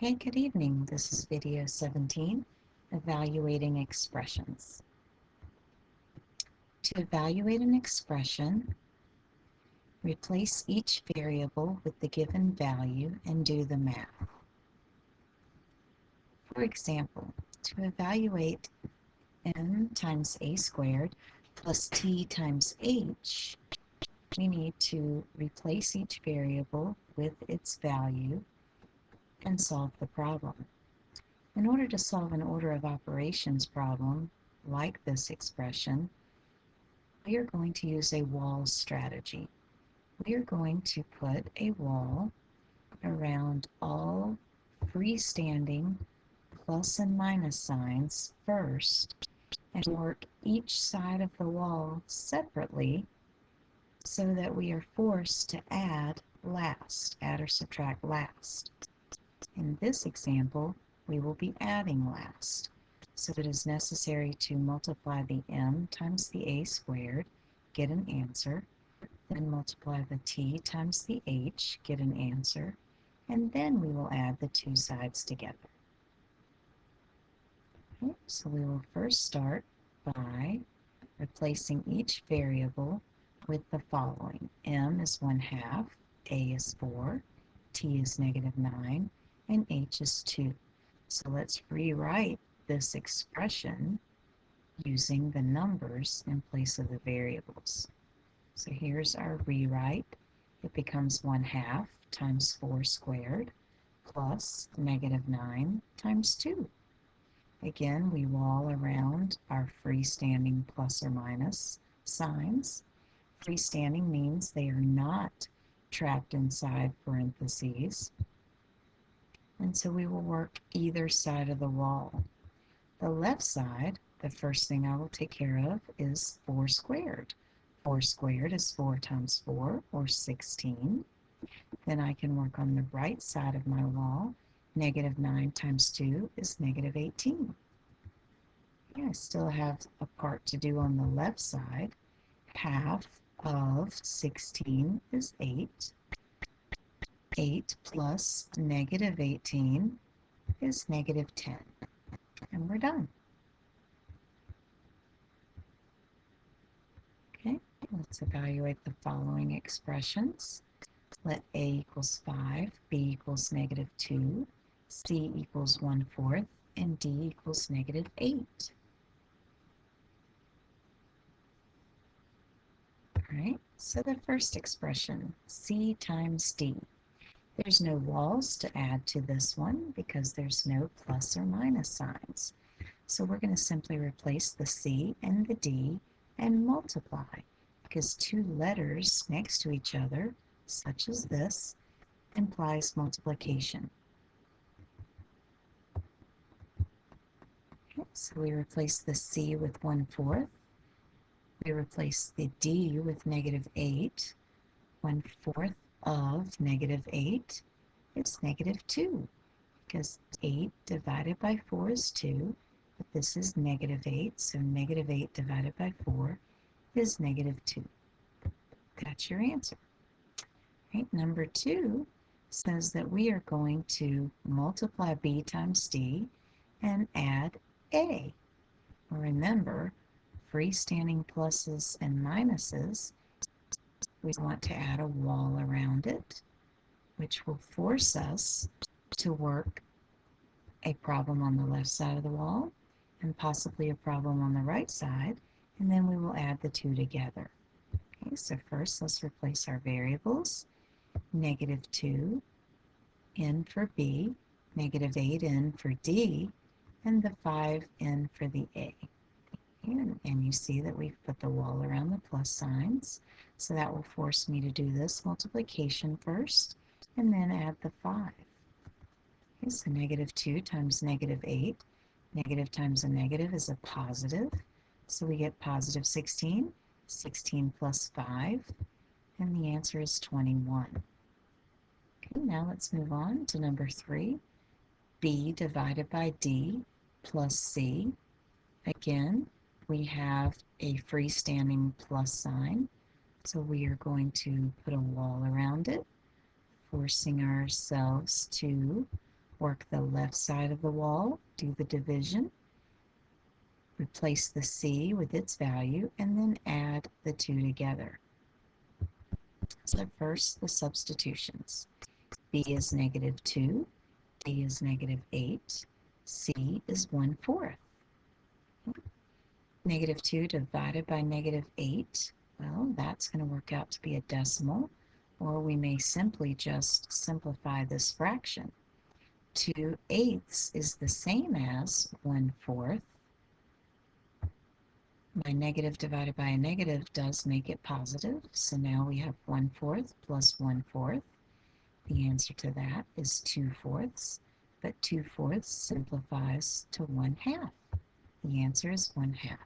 Okay, good evening. This is video 17, Evaluating Expressions. To evaluate an expression, replace each variable with the given value and do the math. For example, to evaluate m times a squared plus t times h, we need to replace each variable with its value and solve the problem. In order to solve an order of operations problem like this expression, we are going to use a wall strategy. We are going to put a wall around all freestanding plus and minus signs first and work each side of the wall separately so that we are forced to add last, add or subtract last. In this example, we will be adding last. So it is necessary to multiply the m times the a squared, get an answer, then multiply the t times the h, get an answer, and then we will add the two sides together. Okay, so we will first start by replacing each variable with the following. M is 1/2, a is 4, t is -9, and h is 2. So let's rewrite this expression using the numbers in place of the variables. So here's our rewrite. It becomes 1/2 times 4 squared plus -9 times 2. Again, we wall around our freestanding plus or minus signs. Freestanding means they are not trapped inside parentheses. And so we will work either side of the wall. The left side, the first thing I will take care of is 4 squared. 4 squared is 4 times 4, or 16. Then I can work on the right side of my wall. -9 times 2 is -18. Okay, I still have a part to do on the left side. Half of 16 is 8. 8 plus -18 is -10. And we're done. Okay, let's evaluate the following expressions. Let a equals 5, b equals -2, c equals 1/4, and d equals -8. All right, so the first expression, c times d. There's no walls to add to this one because there's no plus or minus signs. So we're going to simply replace the c and the d and multiply, because two letters next to each other, such as this, implies multiplication. Okay, so we replace the c with 1/4. We replace the d with -8. 1/4 of -8 is -2, because 8 divided by 4 is 2, but this is -8, so -8 divided by 4 is -2. That's your answer. Right, number 2 says that we are going to multiply b times d and add a. Remember, freestanding pluses and minuses, we want to add a wall around it, which will force us to work a problem on the left side of the wall and possibly a problem on the right side, and then we will add the two together. Okay, so first let's replace our variables. -2 n for b, -8 n for d, and the 5 n for the a. And you see that we've put the wall around the plus signs, so that will force me to do this multiplication first and then add the 5. Okay, so -2 times -8. Negative times a negative is a positive, so we get positive 16. 16 plus 5, and the answer is 21. Okay, now let's move on to number 3. b divided by d plus c. Again, we have a freestanding plus sign, so we are going to put a wall around it, forcing ourselves to Work the left side of the wall, do the division, replace the c with its value, and then add the two together. So first, the substitutions. b is -2, d is -8, c is 1/4. -2 divided by -8, well, that's going to work out to be a decimal, or we may simply just simplify this fraction. 2/8 is the same as 1/4. My negative divided by a negative does make it positive, so now we have 1/4 plus 1/4. The answer to that is 2/4, but 2/4 simplifies to 1/2. The answer is 1/2.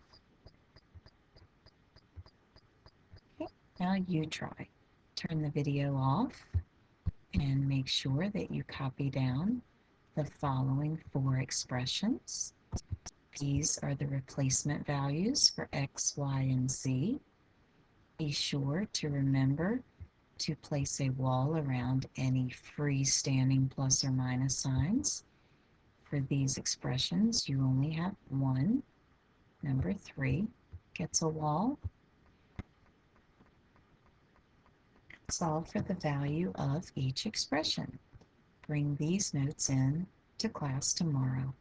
Okay, now you try. Turn the video off and make sure that you copy down the following 4 expressions. These are the replacement values for x, y, and z. Be sure to remember to place a wall around any freestanding plus or minus signs. For these expressions, you only have one. Number 3 gets a wall. Solve for the value of each expression. Bring these notes in to class tomorrow.